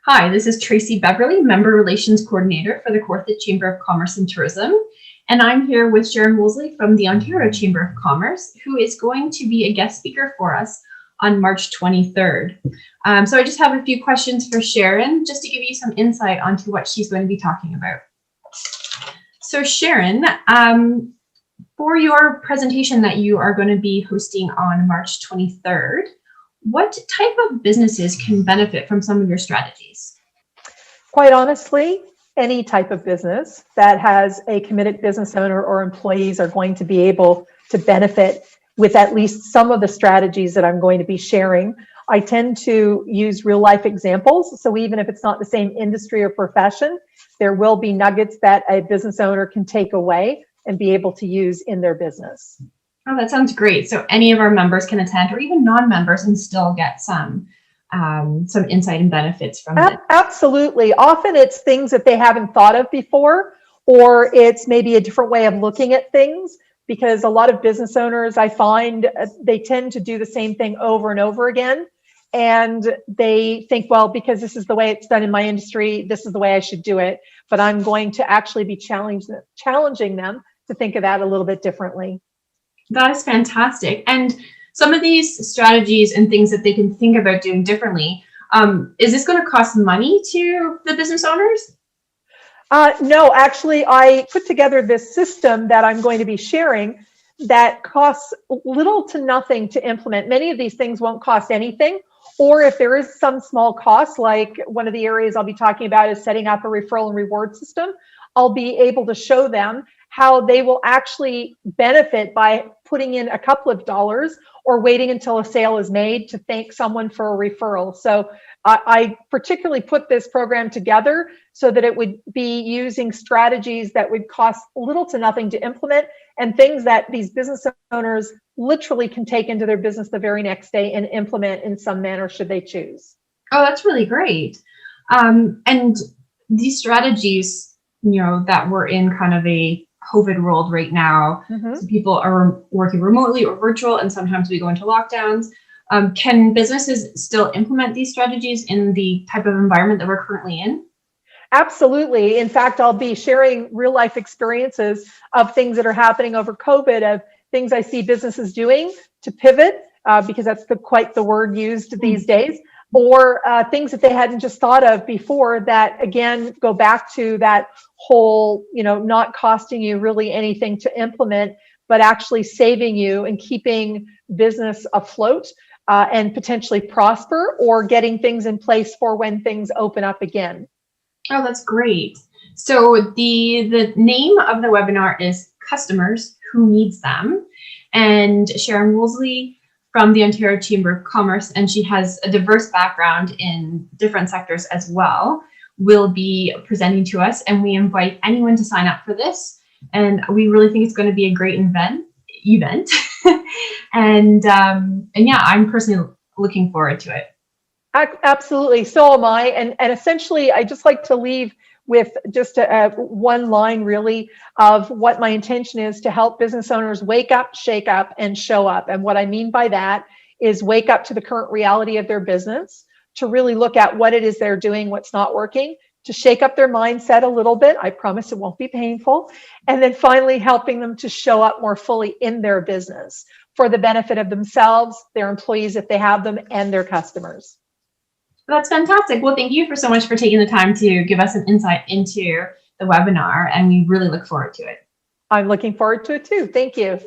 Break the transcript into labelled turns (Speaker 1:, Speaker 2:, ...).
Speaker 1: Hi, this is Tracy Beverly, Member Relations Coordinator for the Kawartha Chamber of Commerce and Tourism. And I'm here with Sharon Worsley from the Ontario Chamber of Commerce, who is going to be a guest speaker for us on March 23rd. So I just have a few questions for Sharon, just to give you some insight onto what she's going to be talking about. So Sharon, for your presentation that you are going to be hosting on March 23rd, what type of businesses can benefit from some of your strategies?
Speaker 2: Quite honestly, any type of business that has a committed business owner or employees are going to be able to benefit with at least some of the strategies that I'm going to be sharing. I tend to use real life examples. So even if it's not the same industry or profession, there will be nuggets that a business owner can take away and be able to use in their business.
Speaker 1: Oh, that sounds great. So any of our members can attend, or even non-members, and still get some insight and benefits from it.
Speaker 2: Absolutely. Often it's things that they haven't thought of before, or it's maybe a different way of looking at things, because a lot of business owners, I find, they tend to do the same thing over and over again. And they think, well, because this is the way it's done in my industry, this is the way I should do it. But I'm going to actually be challenging them to think of that a little bit differently.
Speaker 1: That is fantastic. And some of these strategies and things that they can think about doing differently, is this going to cost money to the business owners?
Speaker 2: No, actually, I put together this system that I'm going to be sharing that costs little to nothing to implement. Many of these things won't cost anything, or if there is some small cost, like one of the areas I'll be talking about is setting up a referral and reward system, I'll be able to show them how they will actually benefit by putting in a couple of dollars or waiting until a sale is made to thank someone for a referral. So I particularly put this program together so that it would be using strategies that would cost little to nothing to implement, and things that these business owners literally can take into their business the very next day and implement in some manner should they choose.
Speaker 1: Oh, that's really great. And these strategies, that we're in kind of a COVID world right now. So people are working remotely or virtual, and sometimes we go into lockdowns. Can businesses still implement these strategies in the type of environment that we're currently in?
Speaker 2: Absolutely. In fact, I'll be sharing real life experiences of things that are happening over COVID, of things I see businesses doing to pivot, because that's quite the word used these days, or things that they hadn't just thought of before that, again, go back to that whole, not costing you really anything to implement, but actually saving you and keeping business afloat and potentially prosper, or getting things in place for when things open up again.
Speaker 1: Oh, that's great. So the name of the webinar is Customers Who Needs Them. And Sharon Worsley from the Ontario Chamber of Commerce, and she has a diverse background in different sectors as well, will be presenting to us. And we invite anyone to sign up for this. And we really think it's going to be a great event. and yeah, I'm personally looking forward to it.
Speaker 2: Absolutely. So am I. And essentially, I just like to leave with just one line really of what my intention is to help business owners wake up, shake up, and show up. And what I mean by that is wake up to the current reality of their business, to really look at what it is they're doing, what's not working, to shake up their mindset a little bit. I promise it won't be painful. And then finally helping them to show up more fully in their business for the benefit of themselves, their employees if they have them, and their customers.
Speaker 1: That's fantastic. Well, thank you so much for taking the time to give us an insight into the webinar, and we really look forward to it.
Speaker 2: I'm looking forward to it too. Thank you.